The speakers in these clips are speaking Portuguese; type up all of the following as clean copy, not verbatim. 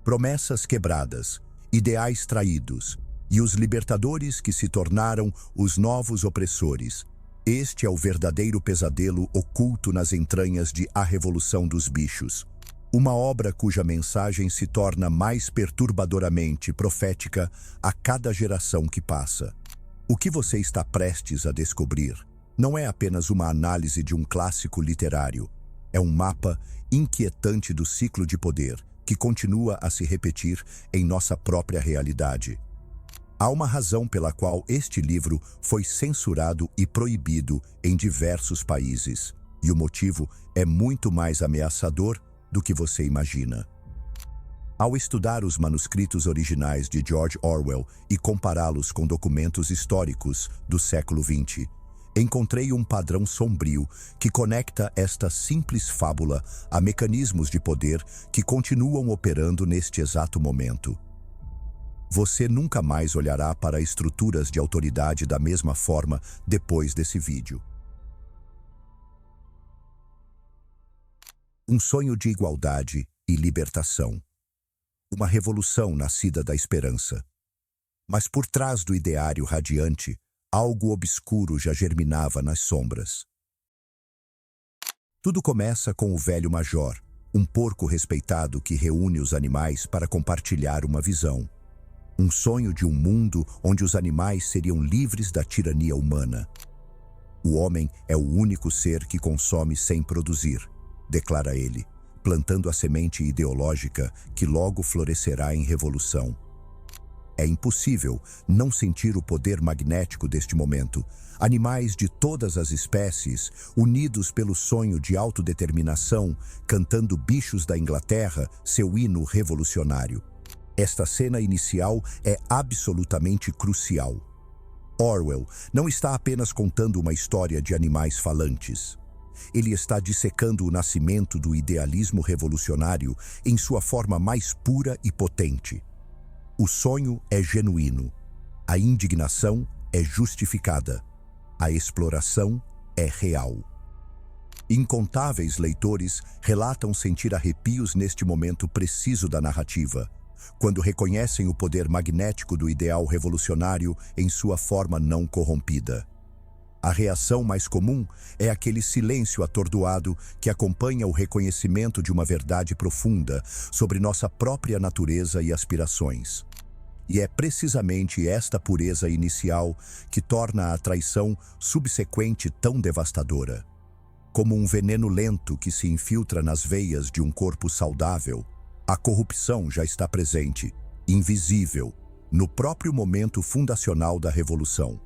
promessas quebradas, ideais traídos e os libertadores que se tornaram os novos opressores. Este é o verdadeiro pesadelo oculto nas entranhas de A Revolução dos Bichos. Uma obra cuja mensagem se torna mais perturbadoramente profética a cada geração que passa. O que você está prestes a descobrir não é apenas uma análise de um clássico literário. É um mapa inquietante do ciclo de poder que continua a se repetir em nossa própria realidade. Há uma razão pela qual este livro foi censurado e proibido em diversos países, e o motivo é muito mais ameaçador do que você imagina. Ao estudar os manuscritos originais de George Orwell e compará-los com documentos históricos do século XX, encontrei um padrão sombrio que conecta esta simples fábula a mecanismos de poder que continuam operando neste exato momento. Você nunca mais olhará para estruturas de autoridade da mesma forma depois desse vídeo. Um sonho de igualdade e libertação. Uma revolução nascida da esperança. Mas por trás do ideário radiante, algo obscuro já germinava nas sombras. Tudo começa com o velho Major, um porco respeitado que reúne os animais para compartilhar uma visão. Um sonho de um mundo onde os animais seriam livres da tirania humana. O homem é o único ser que consome sem produzir, declara ele, plantando a semente ideológica que logo florescerá em revolução. É impossível não sentir o poder magnético deste momento. Animais de todas as espécies, unidos pelo sonho de autodeterminação, cantando Bichos da Inglaterra, seu hino revolucionário. Esta cena inicial é absolutamente crucial. Orwell não está apenas contando uma história de animais falantes. Ele está dissecando o nascimento do idealismo revolucionário em sua forma mais pura e potente. O sonho é genuíno, a indignação é justificada, a exploração é real. Incontáveis leitores relatam sentir arrepios neste momento preciso da narrativa, quando reconhecem o poder magnético do ideal revolucionário em sua forma não corrompida. A reação mais comum é aquele silêncio atordoado que acompanha o reconhecimento de uma verdade profunda sobre nossa própria natureza e aspirações. E é precisamente esta pureza inicial que torna a traição subsequente tão devastadora. Como um veneno lento que se infiltra nas veias de um corpo saudável, a corrupção já está presente, invisível, no próprio momento fundacional da revolução.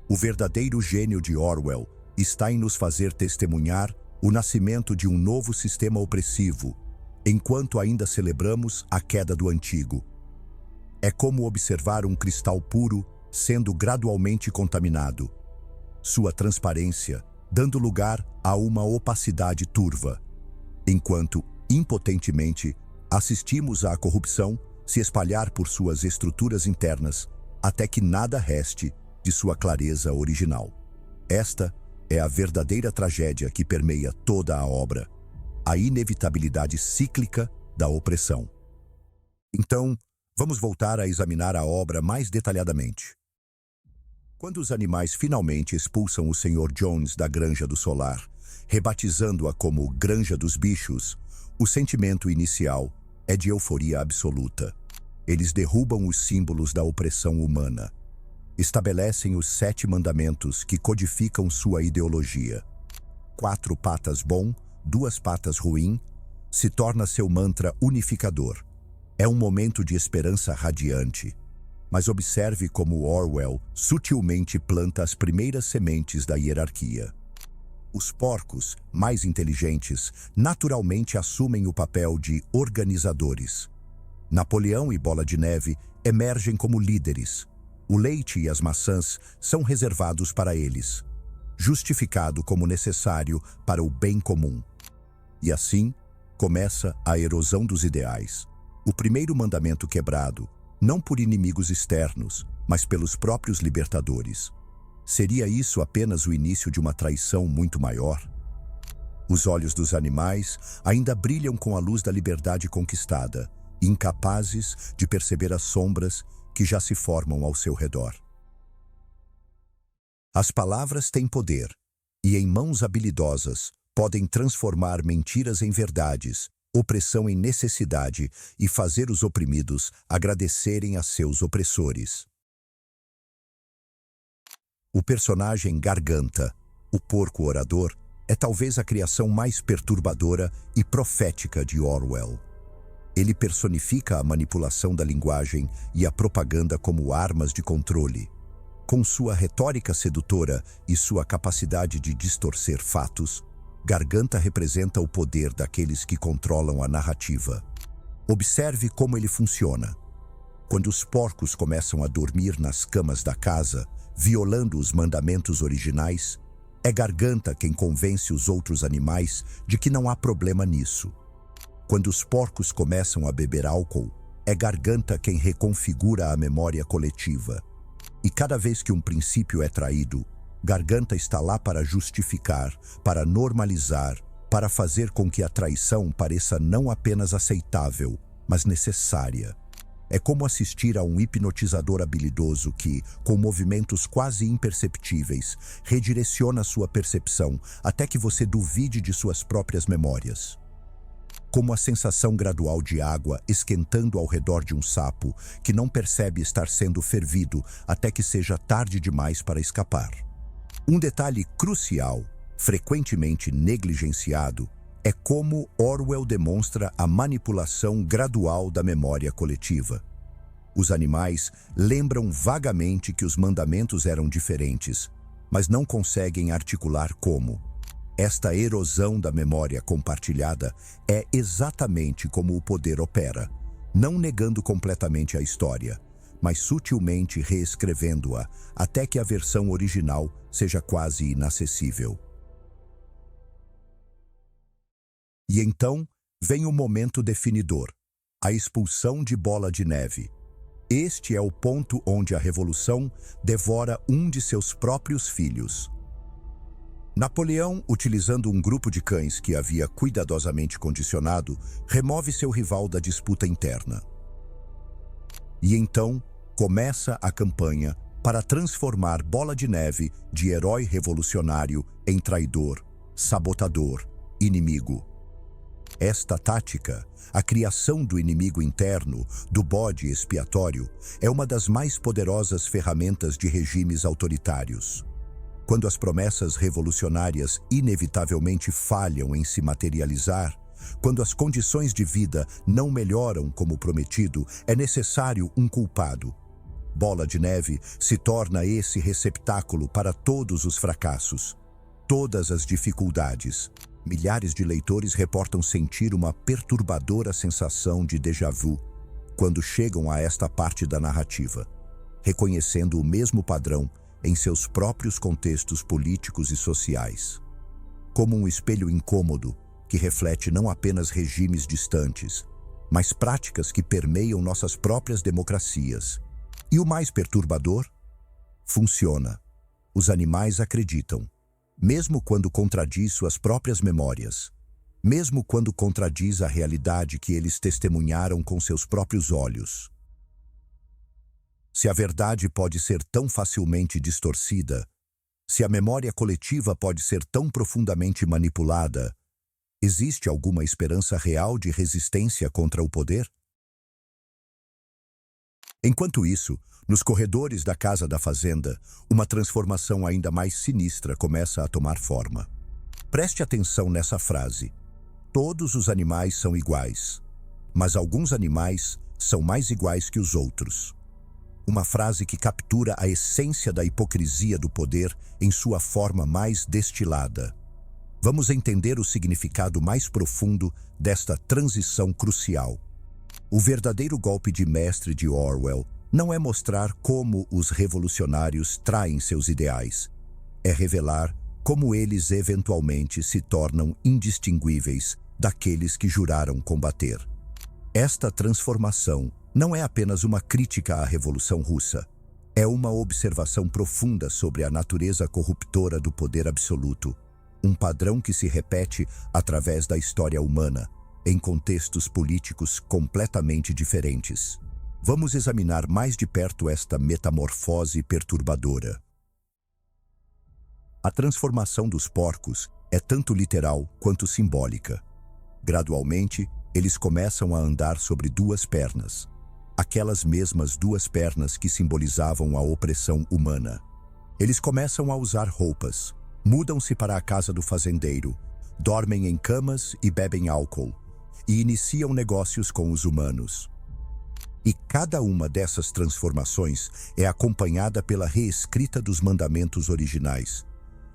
O verdadeiro gênio de Orwell está em nos fazer testemunhar o nascimento de um novo sistema opressivo, enquanto ainda celebramos a queda do antigo. É como observar um cristal puro sendo gradualmente contaminado. Sua transparência dando lugar a uma opacidade turva, enquanto, impotentemente, assistimos à corrupção se espalhar por suas estruturas internas até que nada reste de sua clareza original. Esta é a verdadeira tragédia que permeia toda a obra, a inevitabilidade cíclica da opressão. Então, vamos voltar a examinar a obra mais detalhadamente. Quando os animais finalmente expulsam o Sr. Jones da Granja do Solar, rebatizando-a como Granja dos Bichos, o sentimento inicial é de euforia absoluta. Eles derrubam os símbolos da opressão humana. Estabelecem os 7 mandamentos que codificam sua ideologia. 4 patas bom, 2 patas ruim, se torna seu mantra unificador. É um momento de esperança radiante. Mas observe como Orwell sutilmente planta as primeiras sementes da hierarquia. Os porcos, mais inteligentes, naturalmente assumem o papel de organizadores. Napoleão e Bola de Neve emergem como líderes. O leite e as maçãs são reservados para eles, justificado como necessário para o bem comum. E assim, começa a erosão dos ideais. O primeiro mandamento quebrado, não por inimigos externos, mas pelos próprios libertadores. Seria isso apenas o início de uma traição muito maior? Os olhos dos animais ainda brilham com a luz da liberdade conquistada, incapazes de perceber as sombras que já se formam ao seu redor. As palavras têm poder, e em mãos habilidosas podem transformar mentiras em verdades, opressão em necessidade e fazer os oprimidos agradecerem a seus opressores. O personagem Garganta, o porco orador, é talvez a criação mais perturbadora e profética de Orwell. Ele personifica a manipulação da linguagem e a propaganda como armas de controle. Com sua retórica sedutora e sua capacidade de distorcer fatos, Garganta representa o poder daqueles que controlam a narrativa. Observe como ele funciona. Quando os porcos começam a dormir nas camas da casa, violando os mandamentos originais, é Garganta quem convence os outros animais de que não há problema nisso. Quando os porcos começam a beber álcool, é Garganta quem reconfigura a memória coletiva. E cada vez que um princípio é traído, Garganta está lá para justificar, para normalizar, para fazer com que a traição pareça não apenas aceitável, mas necessária. É como assistir a um hipnotizador habilidoso que, com movimentos quase imperceptíveis, redireciona sua percepção até que você duvide de suas próprias memórias. Como a sensação gradual de água esquentando ao redor de um sapo que não percebe estar sendo fervido até que seja tarde demais para escapar. Um detalhe crucial, frequentemente negligenciado, é como Orwell demonstra a manipulação gradual da memória coletiva. Os animais lembram vagamente que os mandamentos eram diferentes, mas não conseguem articular como. Esta erosão da memória compartilhada é exatamente como o poder opera, não negando completamente a história, mas sutilmente reescrevendo-a até que a versão original seja quase inacessível. E então vem o momento definidor, a expulsão de Bola de Neve. Este é o ponto onde a revolução devora um de seus próprios filhos. Napoleão, utilizando um grupo de cães que havia cuidadosamente condicionado, remove seu rival da disputa interna. E então começa a campanha para transformar Bola de Neve de herói revolucionário em traidor, sabotador, inimigo. Esta tática, a criação do inimigo interno, do bode expiatório, é uma das mais poderosas ferramentas de regimes autoritários. Quando as promessas revolucionárias inevitavelmente falham em se materializar, quando as condições de vida não melhoram como prometido, é necessário um culpado. Bola de Neve se torna esse receptáculo para todos os fracassos, todas as dificuldades. Milhares de leitores reportam sentir uma perturbadora sensação de déjà vu quando chegam a esta parte da narrativa, reconhecendo o mesmo padrão em seus próprios contextos políticos e sociais. Como um espelho incômodo que reflete não apenas regimes distantes, mas práticas que permeiam nossas próprias democracias. E o mais perturbador? Funciona. Os animais acreditam, mesmo quando contradiz suas próprias memórias, mesmo quando contradiz a realidade que eles testemunharam com seus próprios olhos. Se a verdade pode ser tão facilmente distorcida, se a memória coletiva pode ser tão profundamente manipulada, existe alguma esperança real de resistência contra o poder? Enquanto isso, nos corredores da Casa da Fazenda, uma transformação ainda mais sinistra começa a tomar forma. Preste atenção nessa frase. Todos os animais são iguais, mas alguns animais são mais iguais que os outros. Uma frase que captura a essência da hipocrisia do poder em sua forma mais destilada. Vamos entender o significado mais profundo desta transição crucial. O verdadeiro golpe de mestre de Orwell não é mostrar como os revolucionários traem seus ideais. É revelar como eles eventualmente se tornam indistinguíveis daqueles que juraram combater. Esta transformação não é apenas uma crítica à Revolução Russa. É uma observação profunda sobre a natureza corruptora do poder absoluto, um padrão que se repete através da história humana, em contextos políticos completamente diferentes. Vamos examinar mais de perto esta metamorfose perturbadora. A transformação dos porcos é tanto literal quanto simbólica. Gradualmente, eles começam a andar sobre duas pernas, aquelas mesmas duas pernas que simbolizavam a opressão humana. Eles começam a usar roupas, mudam-se para a casa do fazendeiro, dormem em camas e bebem álcool, e iniciam negócios com os humanos. E cada uma dessas transformações é acompanhada pela reescrita dos mandamentos originais,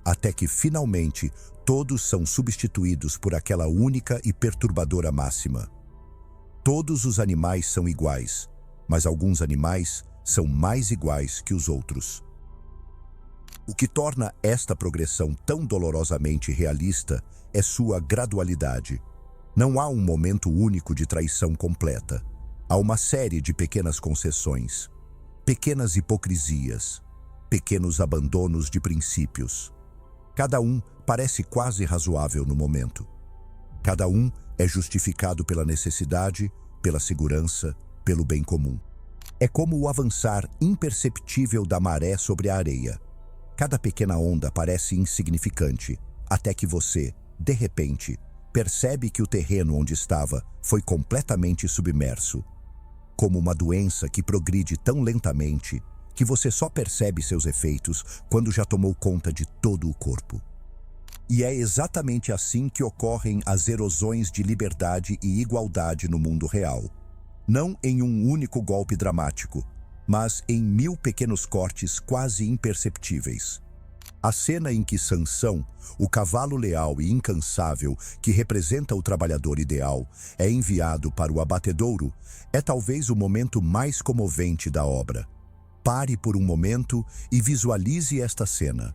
até que, finalmente, todos são substituídos por aquela única e perturbadora máxima. Todos os animais são iguais, mas alguns animais são mais iguais que os outros. O que torna esta progressão tão dolorosamente realista é sua gradualidade. Não há um momento único de traição completa. Há uma série de pequenas concessões, pequenas hipocrisias, pequenos abandonos de princípios. Cada um parece quase razoável no momento. Cada um é justificado pela necessidade, pela segurança, pelo bem comum. É como o avançar imperceptível da maré sobre a areia. Cada pequena onda parece insignificante, até que você, de repente, percebe que o terreno onde estava foi completamente submerso. Como uma doença que progride tão lentamente que você só percebe seus efeitos quando já tomou conta de todo o corpo. E é exatamente assim que ocorrem as erosões de liberdade e igualdade no mundo real. Não em um único golpe dramático, mas em 1000 pequenos cortes quase imperceptíveis. A cena em que Sansão, o cavalo leal e incansável que representa o trabalhador ideal, é enviado para o abatedouro, é talvez o momento mais comovente da obra. Pare por um momento e visualize esta cena.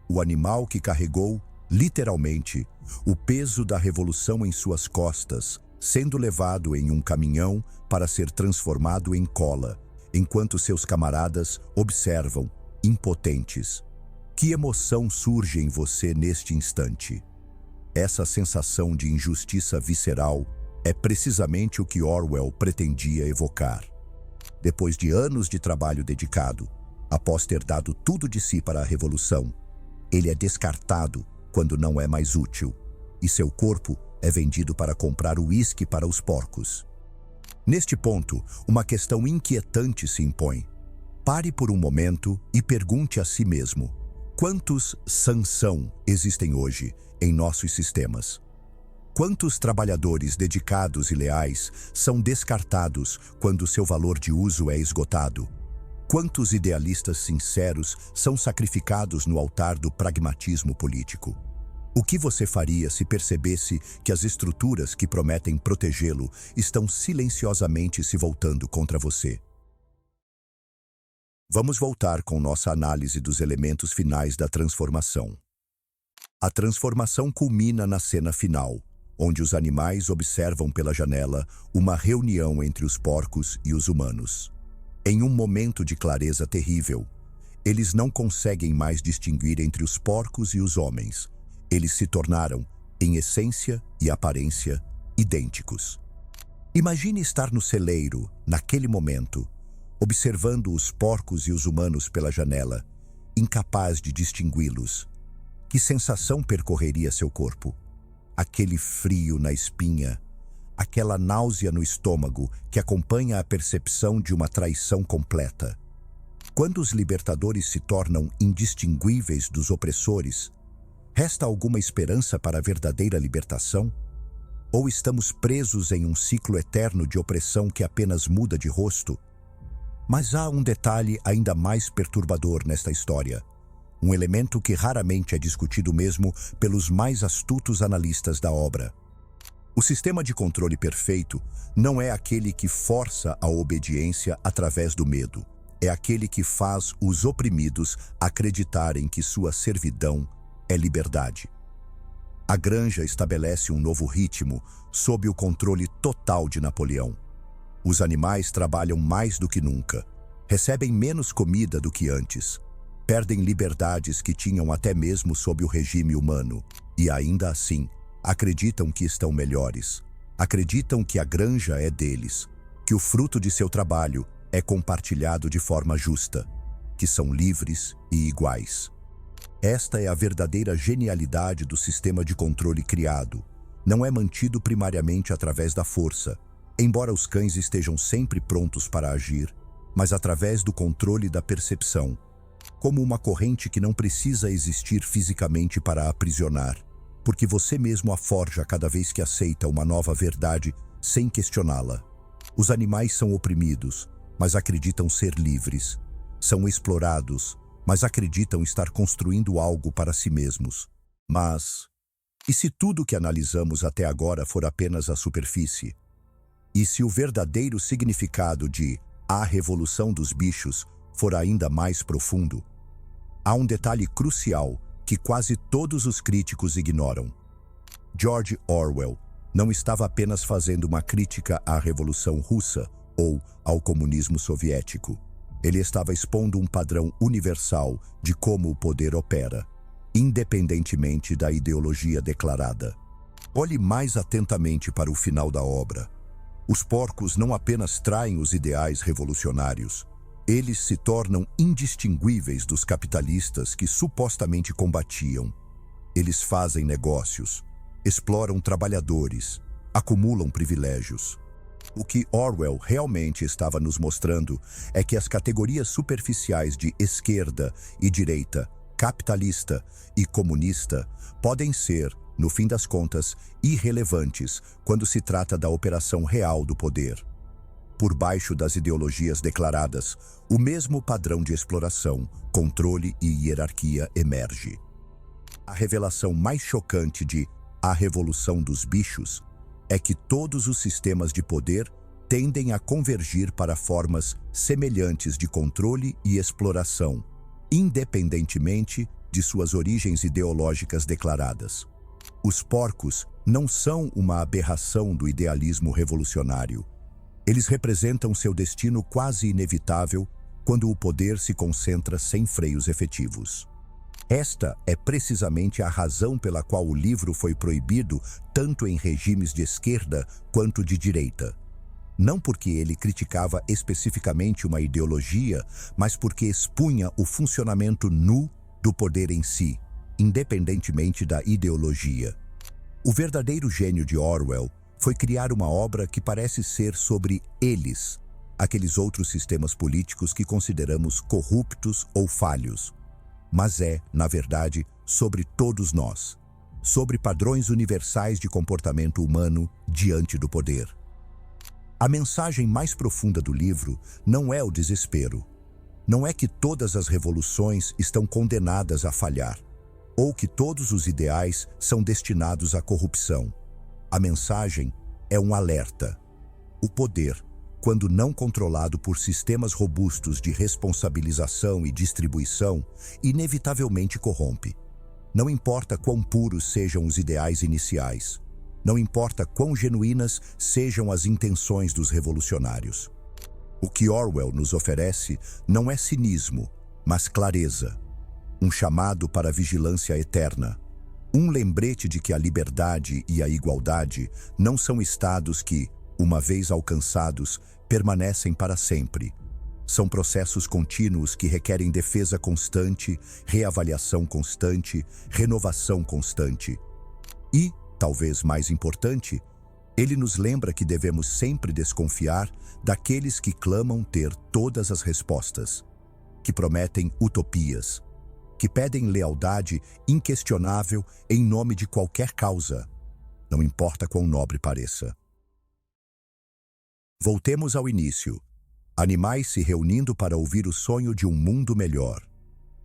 O animal que carregou, literalmente, o peso da revolução em suas costas, sendo levado em um caminhão para ser transformado em cola, enquanto seus camaradas observam, impotentes. Que emoção surge em você neste instante? Essa sensação de injustiça visceral é precisamente o que Orwell pretendia evocar. Depois de anos de trabalho dedicado, após ter dado tudo de si para a revolução, ele é descartado quando não é mais útil, e seu corpo é vendido para comprar uísque para os porcos. Neste ponto, uma questão inquietante se impõe. Pare por um momento e pergunte a si mesmo: quantos Sansão existem hoje em nossos sistemas? Quantos trabalhadores dedicados e leais são descartados quando seu valor de uso é esgotado? Quantos idealistas sinceros são sacrificados no altar do pragmatismo político? O que você faria se percebesse que as estruturas que prometem protegê-lo estão silenciosamente se voltando contra você? Vamos voltar com nossa análise dos elementos finais da transformação. A transformação culmina na cena final, onde os animais observam pela janela uma reunião entre os porcos e os humanos. Em um momento de clareza terrível, eles não conseguem mais distinguir entre os porcos e os homens. Eles se tornaram, em essência e aparência, idênticos. Imagine estar no celeiro, naquele momento, observando os porcos e os humanos pela janela, incapaz de distingui-los. Que sensação percorreria seu corpo? Aquele frio na espinha, aquela náusea no estômago que acompanha a percepção de uma traição completa. Quando os libertadores se tornam indistinguíveis dos opressores, resta alguma esperança para a verdadeira libertação? Ou estamos presos em um ciclo eterno de opressão que apenas muda de rosto? Mas há um detalhe ainda mais perturbador nesta história. Um elemento que raramente é discutido mesmo pelos mais astutos analistas da obra. O sistema de controle perfeito não é aquele que força a obediência através do medo. É aquele que faz os oprimidos acreditarem que sua servidão é liberdade. A Granja estabelece um novo ritmo sob o controle total de Napoleão. Os animais trabalham mais do que nunca, recebem menos comida do que antes, perdem liberdades que tinham até mesmo sob o regime humano e, ainda assim, acreditam que estão melhores. Acreditam que a granja é deles, que o fruto de seu trabalho é compartilhado de forma justa, que são livres e iguais. Esta é a verdadeira genialidade do sistema de controle criado. Não é mantido primariamente através da força, embora os cães estejam sempre prontos para agir, mas através do controle da percepção, como uma corrente que não precisa existir fisicamente para a aprisionar, porque você mesmo a forja cada vez que aceita uma nova verdade sem questioná-la. Os animais são oprimidos, mas acreditam ser livres. São explorados, mas acreditam estar construindo algo para si mesmos. Mas, e se tudo que analisamos até agora for apenas a superfície? E se o verdadeiro significado de A Revolução dos Bichos for ainda mais profundo? Há um detalhe crucial que quase todos os críticos ignoram. George Orwell não estava apenas fazendo uma crítica à Revolução Russa ou ao comunismo soviético. Ele estava expondo um padrão universal de como o poder opera, independentemente da ideologia declarada. Olhe mais atentamente para o final da obra. Os porcos não apenas traem os ideais revolucionários, eles se tornam indistinguíveis dos capitalistas que supostamente combatiam. Eles fazem negócios, exploram trabalhadores, acumulam privilégios. O que Orwell realmente estava nos mostrando é que as categorias superficiais de esquerda e direita, capitalista e comunista podem ser, no fim das contas, irrelevantes quando se trata da operação real do poder. Por baixo das ideologias declaradas, o mesmo padrão de exploração, controle e hierarquia emerge. A revelação mais chocante de A Revolução dos Bichos é que todos os sistemas de poder tendem a convergir para formas semelhantes de controle e exploração, independentemente de suas origens ideológicas declaradas. Os porcos não são uma aberração do idealismo revolucionário. Eles representam seu destino quase inevitável quando o poder se concentra sem freios efetivos. Esta é precisamente a razão pela qual o livro foi proibido tanto em regimes de esquerda quanto de direita. Não porque ele criticava especificamente uma ideologia, mas porque expunha o funcionamento nu do poder em si, independentemente da ideologia. O verdadeiro gênio de Orwell foi criar uma obra que parece ser sobre eles, aqueles outros sistemas políticos que consideramos corruptos ou falhos. Mas é, na verdade, sobre todos nós, sobre padrões universais de comportamento humano diante do poder. A mensagem mais profunda do livro não é o desespero. Não é que todas as revoluções estão condenadas a falhar, ou que todos os ideais são destinados à corrupção. A mensagem é um alerta. O poder, quando não controlado por sistemas robustos de responsabilização e distribuição, inevitavelmente corrompe. Não importa quão puros sejam os ideais iniciais. Não importa quão genuínas sejam as intenções dos revolucionários. O que Orwell nos oferece não é cinismo, mas clareza. Um chamado para a vigilância eterna. Um lembrete de que a liberdade e a igualdade não são estados que, uma vez alcançados, permanecem para sempre. São processos contínuos que requerem defesa constante, reavaliação constante, renovação constante. E, talvez mais importante, ele nos lembra que devemos sempre desconfiar daqueles que clamam ter todas as respostas, que prometem utopias, que pedem lealdade inquestionável em nome de qualquer causa, não importa quão nobre pareça. Voltemos ao início. Animais se reunindo para ouvir o sonho de um mundo melhor.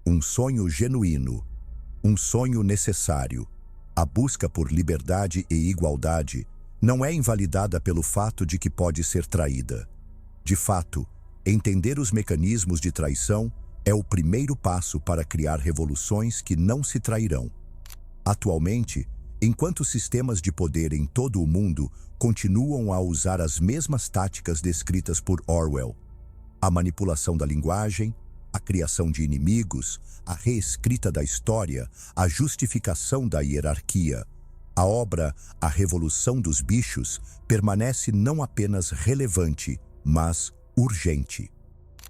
Um sonho genuíno. Um sonho necessário. A busca por liberdade e igualdade não é invalidada pelo fato de que pode ser traída. De fato, entender os mecanismos de traição é o primeiro passo para criar revoluções que não se trairão. Atualmente, enquanto sistemas de poder em todo o mundo continuam a usar as mesmas táticas descritas por Orwell, a manipulação da linguagem, a criação de inimigos, a reescrita da história, a justificação da hierarquia, A obra A Revolução dos Bichos permanece não apenas relevante, mas urgente.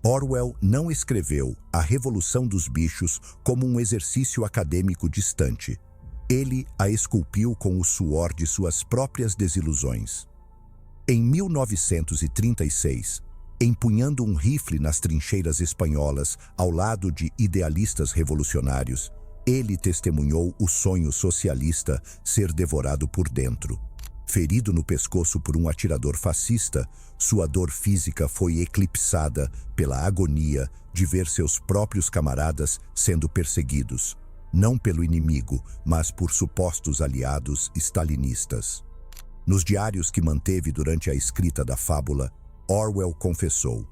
Orwell não escreveu A Revolução dos Bichos como um exercício acadêmico distante. Ele a esculpiu com o suor de suas próprias desilusões. Em 1936, empunhando um rifle nas trincheiras espanholas ao lado de idealistas revolucionários, ele testemunhou o sonho socialista ser devorado por dentro. Ferido no pescoço por um atirador fascista, sua dor física foi eclipsada pela agonia de ver seus próprios camaradas sendo perseguidos, não pelo inimigo, mas por supostos aliados stalinistas. Nos diários que manteve durante a escrita da fábula, Orwell confessou: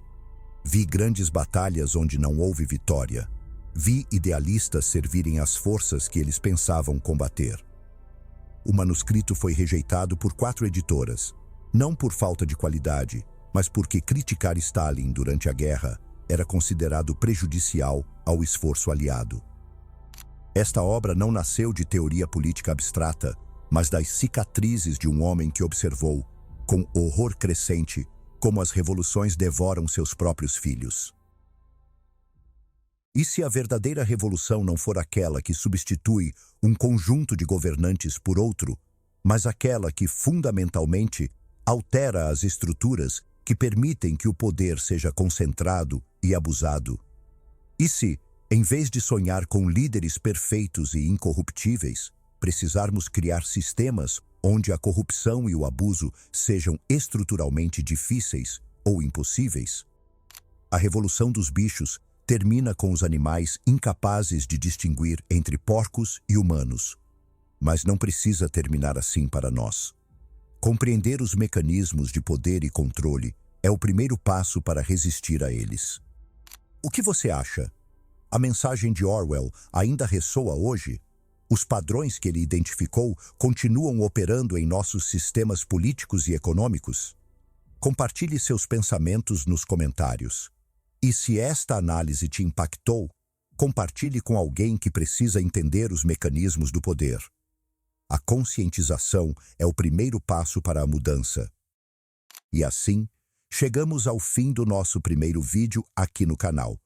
"Vi grandes batalhas onde não houve vitória. Vi idealistas servirem às forças que eles pensavam combater." O manuscrito foi rejeitado por 4 editoras, não por falta de qualidade, mas porque criticar Stalin durante a guerra era considerado prejudicial ao esforço aliado. Esta obra não nasceu de teoria política abstrata, mas das cicatrizes de um homem que observou, com horror crescente, como as revoluções devoram seus próprios filhos. E se a verdadeira revolução não for aquela que substitui um conjunto de governantes por outro, mas aquela que, fundamentalmente, altera as estruturas que permitem que o poder seja concentrado e abusado? E se, em vez de sonhar com líderes perfeitos e incorruptíveis, precisarmos criar sistemas onde a corrupção e o abuso sejam estruturalmente difíceis ou impossíveis? A Revolução dos Bichos termina com os animais incapazes de distinguir entre porcos e humanos. Mas não precisa terminar assim para nós. Compreender os mecanismos de poder e controle é o primeiro passo para resistir a eles. O que você acha? A mensagem de Orwell ainda ressoa hoje? Os padrões que ele identificou continuam operando em nossos sistemas políticos e econômicos? Compartilhe seus pensamentos nos comentários. E se esta análise te impactou, compartilhe com alguém que precisa entender os mecanismos do poder. A conscientização é o primeiro passo para a mudança. E assim, chegamos ao fim do nosso primeiro vídeo aqui no canal.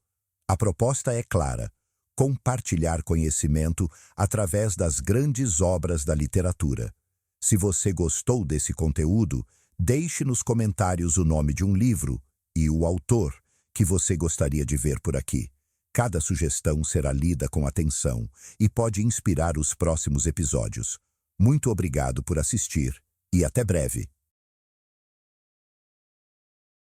A proposta é clara: compartilhar conhecimento através das grandes obras da literatura. Se você gostou desse conteúdo, deixe nos comentários o nome de um livro e o autor que você gostaria de ver por aqui. Cada sugestão será lida com atenção e pode inspirar os próximos episódios. Muito obrigado por assistir e até breve.